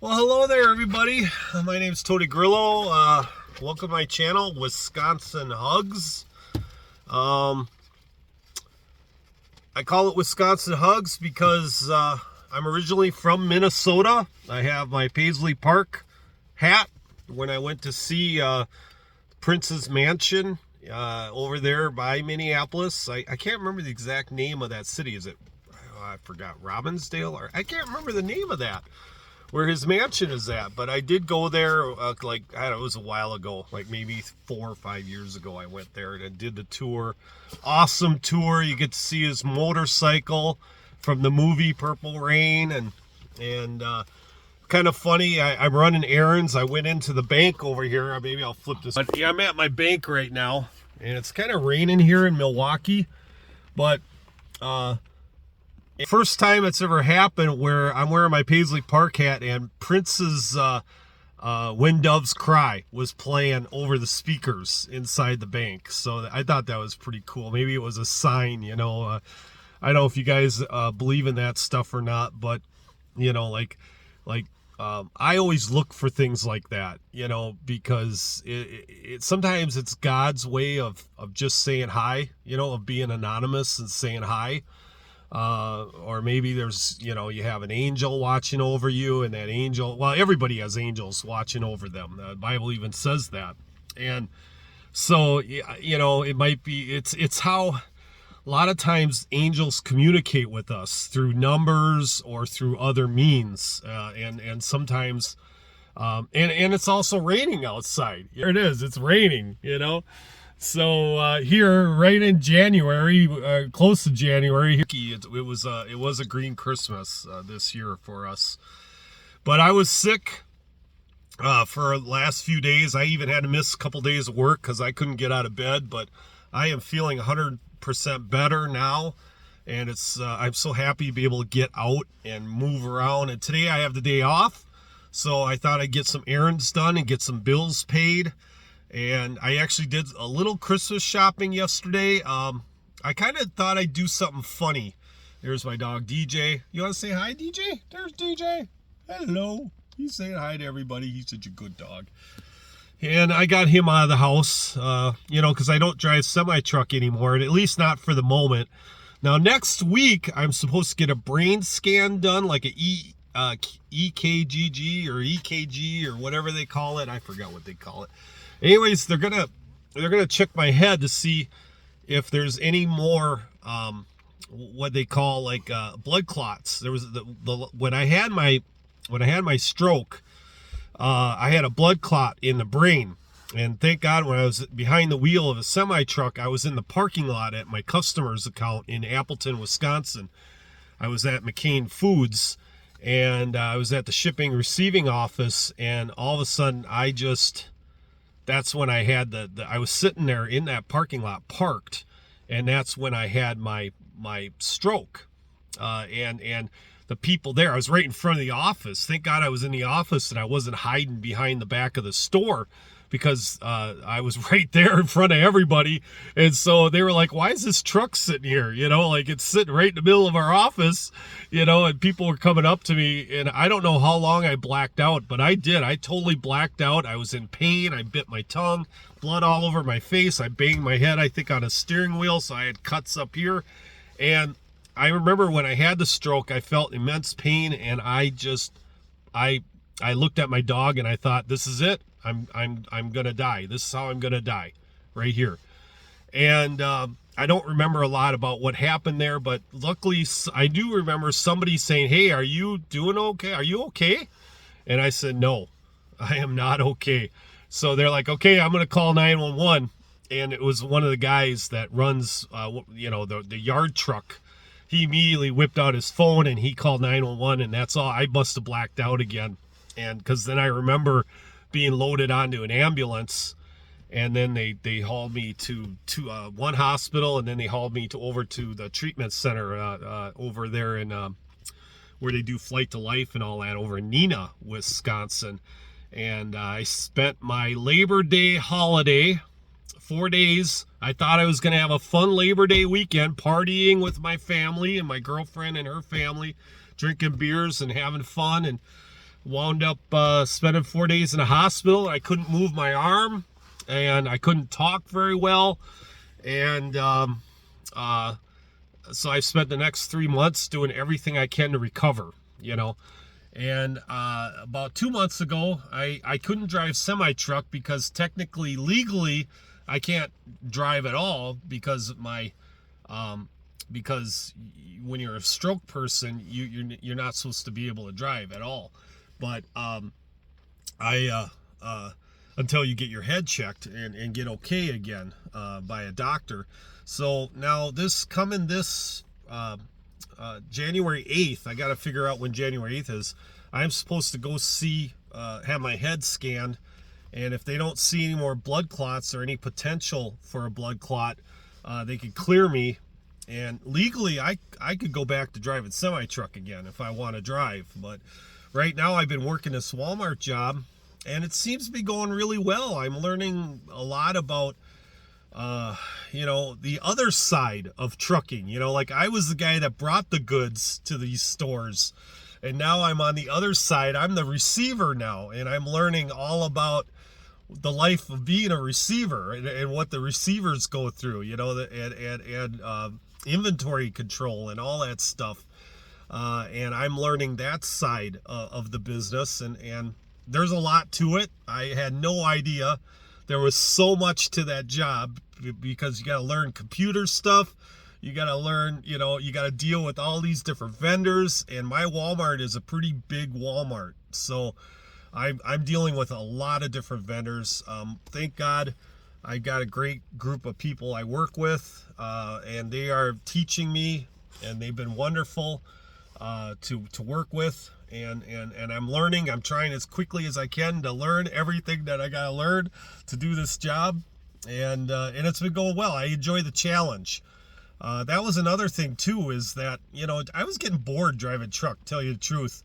Well, hello there, everybody. My name's Tony Grillo. Welcome to my channel, Wisconsin Hugs. I call it Wisconsin Hugs because I'm originally from Minnesota. I have my Paisley Park hat when I went to see Prince's Mansion over there by Minneapolis. I can't remember the exact name of that city. Is it, I forgot, Robbinsdale? Or I can't remember the name of that, where his mansion is at. But I did go there, I don't know, it was a while ago, like maybe 4 or 5 years ago. I went there and I did the tour. Awesome tour. You get to see his motorcycle from the movie Purple Rain, and kind of funny. I'm running errands. I went into the bank over here. Maybe I'll flip this. But yeah, I'm at my bank right now, and it's kind of raining here in Milwaukee. But first time it's ever happened where I'm wearing my Paisley Park hat and Prince's When Doves Cry was playing over the speakers inside the bank. So I thought that was pretty cool. Maybe it was a sign, you know. I don't know if you guys believe in that stuff or not, but you know, I always look for things like that, you know, because it sometimes it's God's way of just saying hi, you know, of being anonymous and saying hi. Or maybe there's, you know, you have an angel watching over you, and that angel, well, everybody has angels watching over them. The Bible even says that. And so, you know, it might be, it's how a lot of times angels communicate with us through numbers or through other means. And sometimes, and it's also raining outside. Here it is, it's raining, you know. So here, right in January, close to January, it was a green Christmas this year for us. But I was sick for the last few days. I even had to miss a couple days of work because I couldn't get out of bed. But I am feeling 100% better now, and I'm so happy to be able to get out and move around. And today I have the day off, so I thought I'd get some errands done and get some bills paid. And I actually did a little Christmas shopping yesterday. I kind of thought I'd do something funny. There's my dog, DJ. You want to say hi, DJ? There's DJ. Hello. He's saying hi to everybody. He's such a good dog. And I got him out of the house, you know, because I don't drive semi-truck anymore, at least not for the moment. Now, next week, I'm supposed to get a brain scan done, like a EKGG or EKG or whatever they call it. I forgot what they call it. Anyways, they're gonna check my head to see if there's any more what they call like blood clots. There was when I had my stroke, I had a blood clot in the brain, and thank God when I was behind the wheel of a semi truck, I was in the parking lot at my customer's account in Appleton, Wisconsin. I was at McCain Foods, and I was at the shipping receiving office, and all of a sudden that's when I had I was sitting there in that parking lot parked, and that's when I had my stroke. And the people there, I was right in front of the office. Thank God I was in the office and I wasn't hiding behind the back of the store, because I was right there in front of everybody. And so they were like, why is this truck sitting here? You know, like it's sitting right in the middle of our office, you know, and people were coming up to me, and I don't know how long I blacked out, but I did. I totally blacked out. I was in pain. I bit my tongue, blood all over my face. I banged my head, I think, on a steering wheel. So I had cuts up here. And I remember when I had the stroke, I felt immense pain, and I looked at my dog and I thought, this is it. I'm gonna die. This is how I'm gonna die, right here. And I don't remember a lot about what happened there, but luckily I do remember somebody saying, hey, are you doing okay? Are you okay? And I said, no, I am not okay. So they're like, okay, I'm gonna call 911. And it was one of the guys that runs, you know, the yard truck. He immediately whipped out his phone and he called 911, and that's all. I must have blacked out again. And because then I remember being loaded onto an ambulance, and then they hauled me to one hospital, and then they hauled me over to the treatment center over there in where they do Flight to Life and all that, over in Neenah, Wisconsin. And I spent my Labor Day holiday, 4 days. I thought I was going to have a fun Labor Day weekend, partying with my family and my girlfriend and her family, drinking beers and having fun. And wound up spending 4 days in a hospital. I couldn't move my arm, and I couldn't talk very well, and so I spent the next 3 months doing everything I can to recover, you know. And about 2 months ago, I couldn't drive semi-truck because technically, legally, I can't drive at all because my because when you're a stroke person, you're not supposed to be able to drive at all. But until you get your head checked and get okay again by a doctor. So now this January 8th, I got to figure out when January 8th is. I'm supposed to go have my head scanned, and if they don't see any more blood clots or any potential for a blood clot, they could clear me, and legally I could go back to driving semi-truck again if I want to drive. But right now I've been working this Walmart job, and it seems to be going really well. I'm learning a lot about the other side of trucking. Like I was the guy that brought the goods to these stores, and now I'm on the other side. I'm the receiver now, and I'm learning all about the life of being a receiver and what the receivers go through, and inventory control and all that stuff. And I'm learning that side of the business, and there's a lot to it. I had no idea there was so much to that job, because you got to learn computer stuff. You got to learn, you got to deal with all these different vendors, and my Walmart is a pretty big Walmart. So I'm dealing with a lot of different vendors. Thank God I got a great group of people I work with, and they are teaching me, and they've been wonderful to work with. And I'm learning. I'm trying as quickly as I can to learn everything that I got to learn to do this job. And it's been going well. I enjoy the challenge. That was another thing too, is that, I was getting bored driving truck, tell you the truth.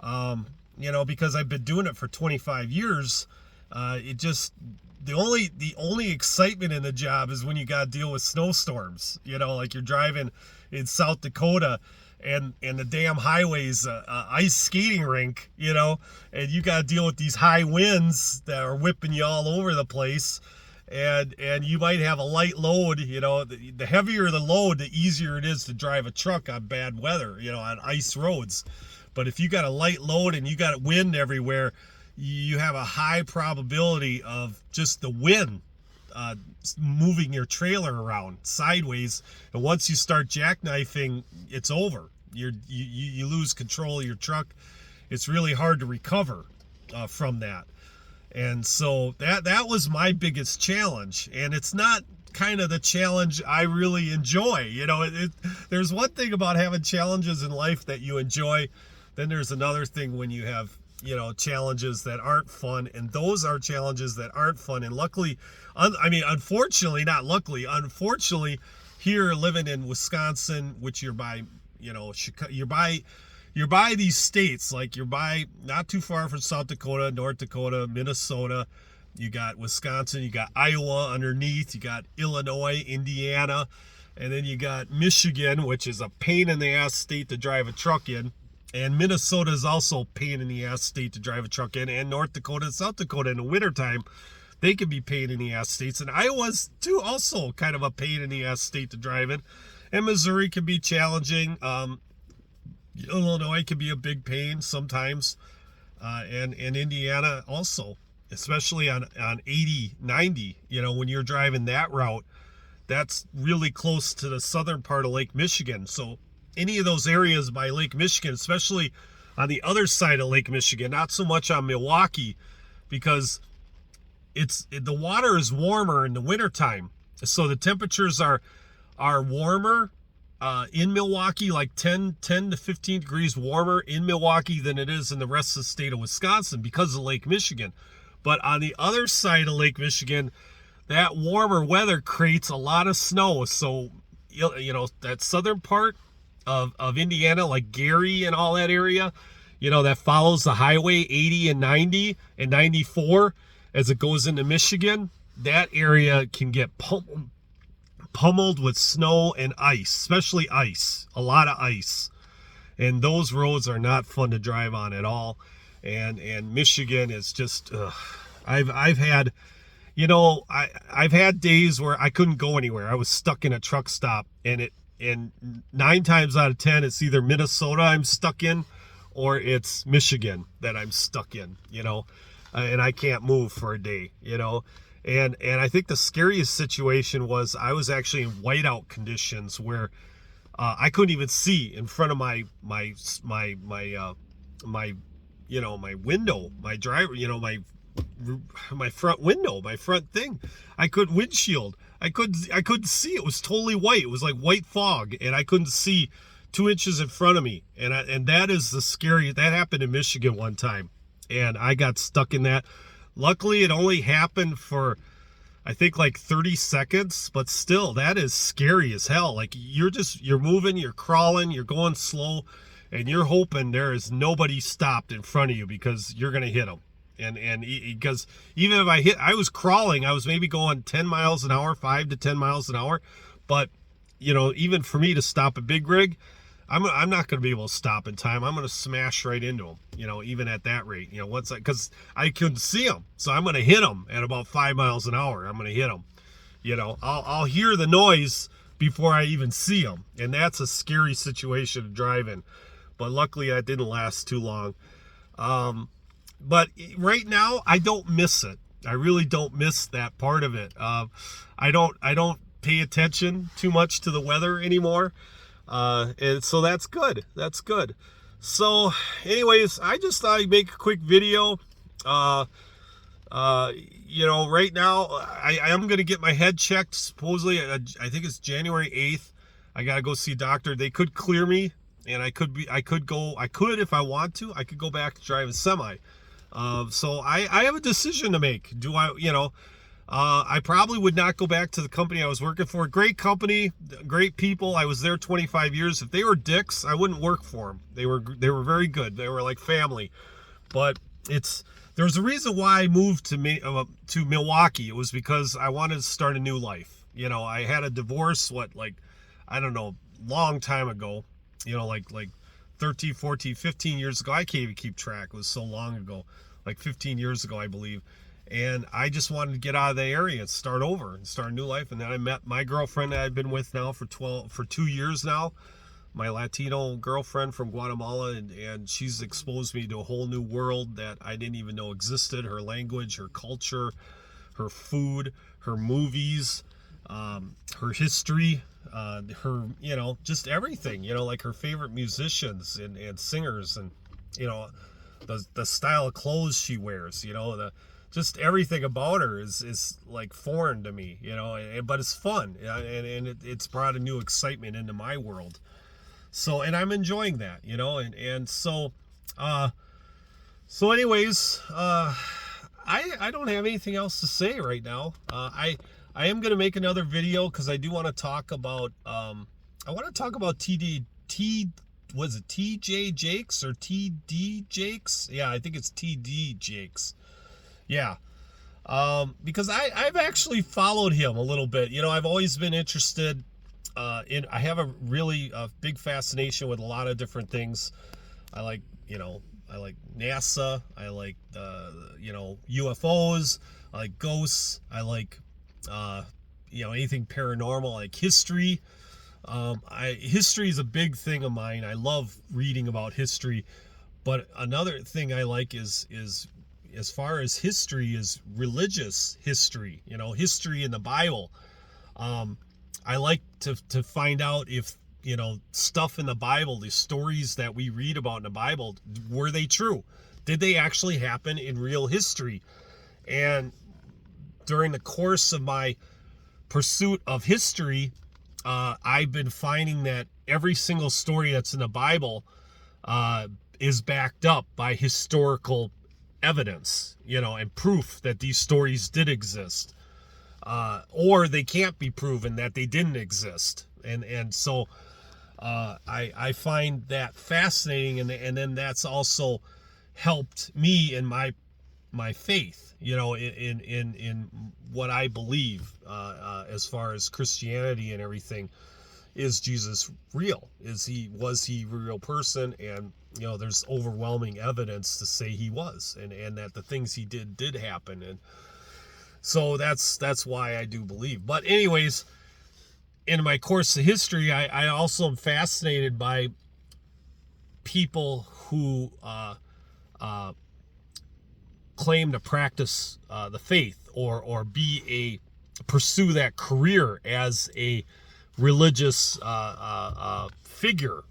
Because I've been doing it for 25 years. The only excitement in the job is when you got to deal with snowstorms, like you're driving in South Dakota, and the damn highway's ice skating rink, and you got to deal with these high winds that are whipping you all over the place. And you might have a light load, the heavier the load, the easier it is to drive a truck on bad weather, on ice roads. But if you got a light load and you got wind everywhere, you have a high probability of just the wind moving your trailer around sideways. And once you start jackknifing, it's over. You lose control of your truck. It's really hard to recover from that. And so that was my biggest challenge. And it's not kind of the challenge I really enjoy. There's one thing about having challenges in life that you enjoy. Then there's another thing when you have, challenges that aren't fun. And those are challenges that aren't fun. And luckily, unfortunately, not luckily, unfortunately, here living in Wisconsin, which you're by, Chicago, you're by these states, like you're by not too far from South Dakota, North Dakota, Minnesota. You got Wisconsin, you got Iowa underneath, you got Illinois, Indiana, and then you got Michigan, which is a pain in the ass state to drive a truck in. And Minnesota is also a pain in the ass state to drive a truck in. And North Dakota and South Dakota in the wintertime, they can be pain in the ass states. And Iowa's too also kind of a pain in the ass state to drive in. And Missouri can be challenging. Illinois can be a big pain sometimes. And Indiana also, especially on 80, 90, when you're driving that route, that's really close to the southern part of Lake Michigan. So any of those areas by Lake Michigan, especially on the other side of Lake Michigan, not so much on Milwaukee, because the water is warmer in the wintertime. So the temperatures are warmer in Milwaukee, like 10 to 15 degrees warmer in Milwaukee than it is in the rest of the state of Wisconsin because of Lake Michigan. But on the other side of Lake Michigan, that warmer weather creates a lot of snow. So, that southern part of Indiana, like Gary and all that area, that follows the highway 80 and 90 and 94 as it goes into Michigan, that area can get pummeled with snow and ice, especially ice, a lot of ice. And those roads are not fun to drive on at all. and Michigan is just. I've had, I've had days where I couldn't go anywhere. I was stuck in a truck stop, and 9 times out of 10, it's either Minnesota I'm stuck in, or it's Michigan that I'm stuck in. And I can't move for a day. And I think the scariest situation was I was actually in whiteout conditions where I couldn't even see in front of my window, my driver, my front window, my front thing. I couldn't windshield. I couldn't see. It was totally white. It was like white fog, and I couldn't see 2 inches in front of me. And that is the scary. That happened in Michigan one time, and I got stuck in that. Luckily, it only happened for, I think, like 30 seconds, but still, that is scary as hell. Like, you're moving, you're crawling, you're going slow, and you're hoping there is nobody stopped in front of you because you're going to hit them. And because even if I was crawling, I was maybe going 10 miles an hour, 5 to 10 miles an hour. But, even for me to stop a big rig, I'm not going to be able to stop in time. I'm going to smash right into them, even at that rate, because I couldn't see them. So I'm going to hit them at about 5 miles an hour. I'm going to hit them, I'll hear the noise before I even see them. And that's a scary situation to drive in. But luckily that didn't last too long. But right now I don't miss it. I really don't miss that part of it. I don't pay attention too much to the weather anymore. And so that's good. That's good. So anyways, I just thought I'd make a quick video. Right now I am going to get my head checked. Supposedly, I think it's January 8th. I got to go see a doctor. They could clear me, and I could, if I want to, I could go back to drive a semi. So I have a decision to make. Do I probably would not go back to the company I was working for. Great company, great people. I was there 25 years. If they were dicks, I wouldn't work for them. They were very good. They were like family. But there's a reason why I moved to Milwaukee. It was because I wanted to start a new life. I had a divorce, I don't know, long time ago, like 13, 14, 15 years ago. I can't even keep track. It was so long ago, like 15 years ago, I believe. And I just wanted to get out of the area and start over and start a new life. And then I met my girlfriend that I've been with now for 2 years now, my Latino girlfriend from Guatemala. And she's exposed me to a whole new world that I didn't even know existed. Her language, her culture, her food, her movies, her history, her, just everything, like her favorite musicians and singers, and, the style of clothes she wears, just everything about her is like foreign to me, but it's fun, and it's brought a new excitement into my world. So, and I'm enjoying that, and so anyways, I don't have anything else to say right now. I am going to make another video because I do want to talk about, TJ Jakes or TD Jakes? Yeah, I think it's TD Jakes. Yeah. Because I've actually followed him a little bit. I've always been interested I have a really big fascination with a lot of different things. I like NASA. I like, UFOs. I like ghosts. I like, anything paranormal. I like history. History is a big thing of mine. I love reading about history. But another thing I like is as far as history is religious history, history in the Bible. I like to find out if, stuff in the Bible, the stories that we read about in the Bible, were they true? Did they actually happen in real history? And during the course of my pursuit of history, I've been finding that every single story that's in the Bible is backed up by historical evidence, and proof that these stories did exist. Or they can't be proven that they didn't exist. And so I find that fascinating, and then that's also helped me in my faith, in what I believe, as far as Christianity and everything. is Jesus real? Was he a real person? And there's overwhelming evidence to say he was, and that the things he did happen. And so that's why I do believe. But anyways, in my course of history, I also am fascinated by people who claim to practice the faith or pursue that career as a religious figure.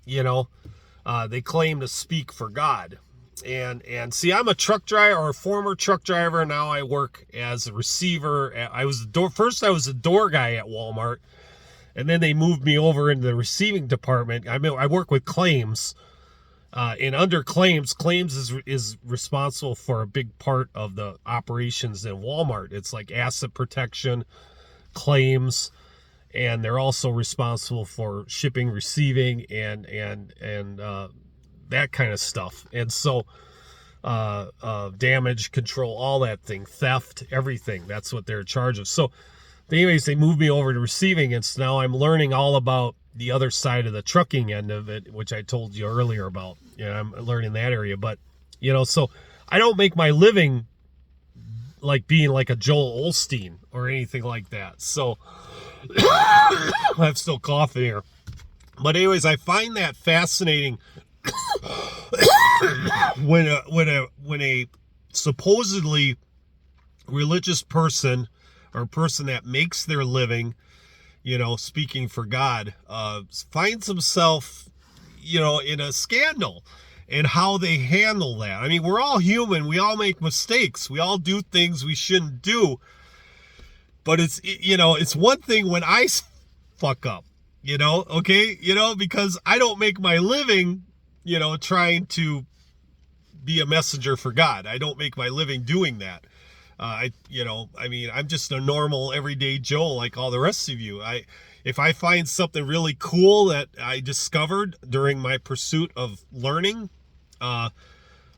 They claim to speak for God. And see, I'm a truck driver, or a former truck driver. Now I work as a receiver. First I was a door guy at Walmart, and then they moved me over into the receiving department. I work with claims, and under claims is responsible for a big part of the operations in Walmart. It's like asset protection, claims, and they're also responsible for shipping, receiving, and that kind of stuff. And so damage control, all that thing, theft, everything. That's what they're in charge of. So anyways, they moved me over to receiving, and so now I'm learning all about the other side of the trucking end of it, which I told you earlier about. I'm learning that area. But so I don't make my living like being like a Joel Osteen or anything like that. So I'm still coughing here. But anyways, I find that fascinating when a supposedly religious person, or a person that makes their living, speaking for God, finds himself, in a scandal, and how they handle that. I mean, we're all human. We all make mistakes. We all do things we shouldn't do. But it's one thing when I fuck up, okay? Because I don't make my living, trying to be a messenger for God. I don't make my living doing that. I'm just a normal everyday Joe like all the rest of you. If I find something really cool that I discovered during my pursuit of learning, I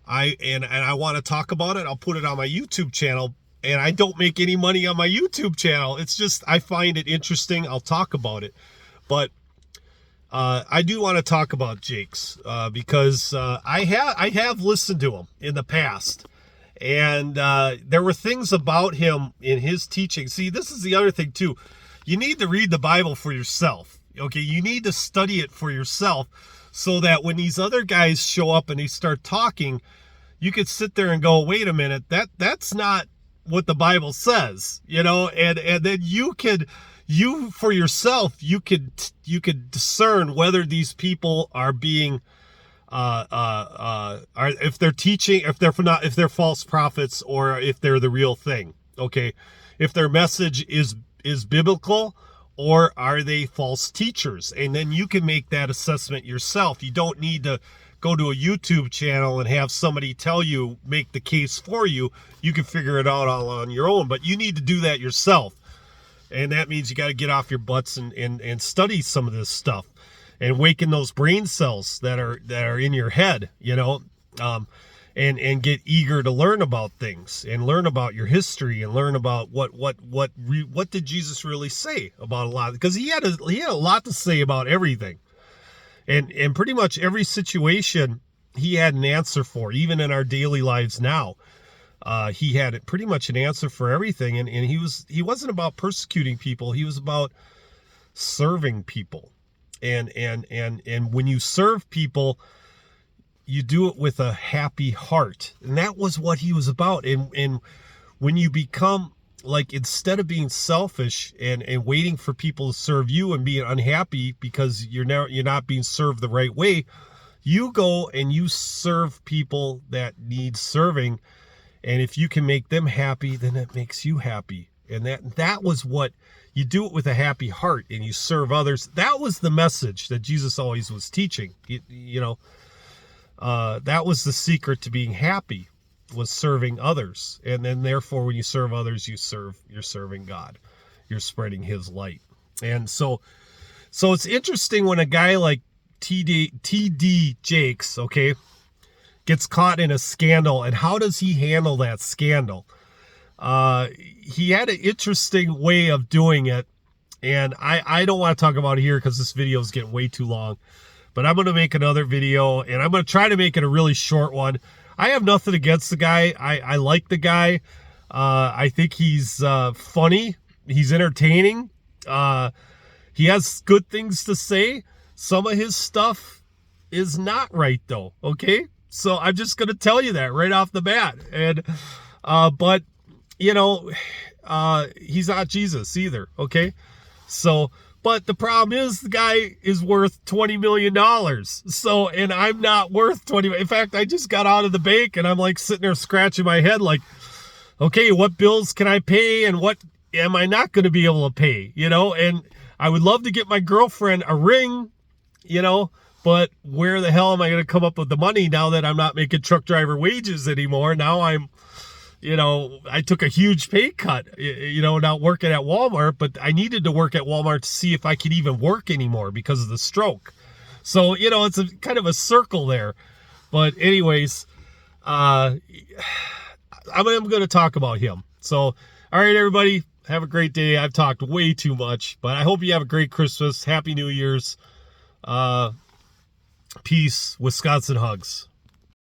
want to talk about it, I'll put it on my YouTube channel. And I don't make any money on my YouTube channel. It's just, I find it interesting. I'll talk about it. But I do want to talk about Jakes because I have listened to him in the past. And there were things about him in his teaching. See, this is the other thing too. You need to read the Bible for yourself. Okay, you need to study it for yourself, so that when these other guys show up and they start talking, you could sit there and go, wait a minute, that's not what the Bible says, and then you for yourself, you could discern whether these people are being if they're teaching, if they're false prophets, or if they're the real thing. Okay, if their message is biblical, or are they false teachers? And then you can make that assessment yourself. You don't need to go to a YouTube channel and have somebody make the case for you. You can figure it out all on your own, but you need to do that yourself. And that means you got to get off your butts and study some of this stuff, and waken those brain cells that are in your head, and get eager to learn about things, and learn about your history, and learn about what did Jesus really say about a lot, because he had a lot to say about everything, and pretty much every situation he had an answer for. Even in our daily lives now, he had pretty much an answer for everything, and he wasn't about persecuting people. He was about serving people, and when you serve people, you do it with a happy heart, and that was what he was about. And when you become, like, instead of being selfish and waiting for people to serve you and being unhappy because you're not being served the right way, you go and you serve people that need serving. And if you can make them happy, then it makes you happy. And that was what you do, it with a happy heart, and you serve others. That was the message that Jesus always was teaching. That was the secret to being happy, was serving others. And then therefore, when you serve others, you're serving God. You're spreading his light. And so it's interesting when a guy like T.D. Jakes, okay, gets caught in a scandal. And how does he handle that scandal? He had an interesting way of doing it. And I don't want to talk about it here because this video is getting way too long. But I'm going to make another video, and I'm going to try to make it a really short one. I have nothing against the guy. I like the guy. I think he's funny. He's entertaining. He has good things to say. Some of his stuff is not right, though, okay? So I'm just going to tell you that right off the bat. And but, you know, he's not Jesus either, okay? So, but the problem is the guy is worth $20 million. So, and I'm not worth 20. In fact, I just got out of the bank and I'm like sitting there scratching my head like, okay, what bills can I pay and what am I not going to be able to pay, you know? And I would love to get my girlfriend a ring, you know, but where the hell am I going to come up with the money now that I'm not making truck driver wages anymore? Now I'm, you know, I took a huge pay cut, you know, not working at Walmart, but I needed to work at Walmart to see if I could even work anymore because of the stroke. So, you know, it's a kind of a circle there. But anyways, I'm going to talk about him. So, all right, everybody, have a great day. I've talked way too much, but I hope you have a great Christmas. Happy New Year's. Peace. Wisconsin hugs.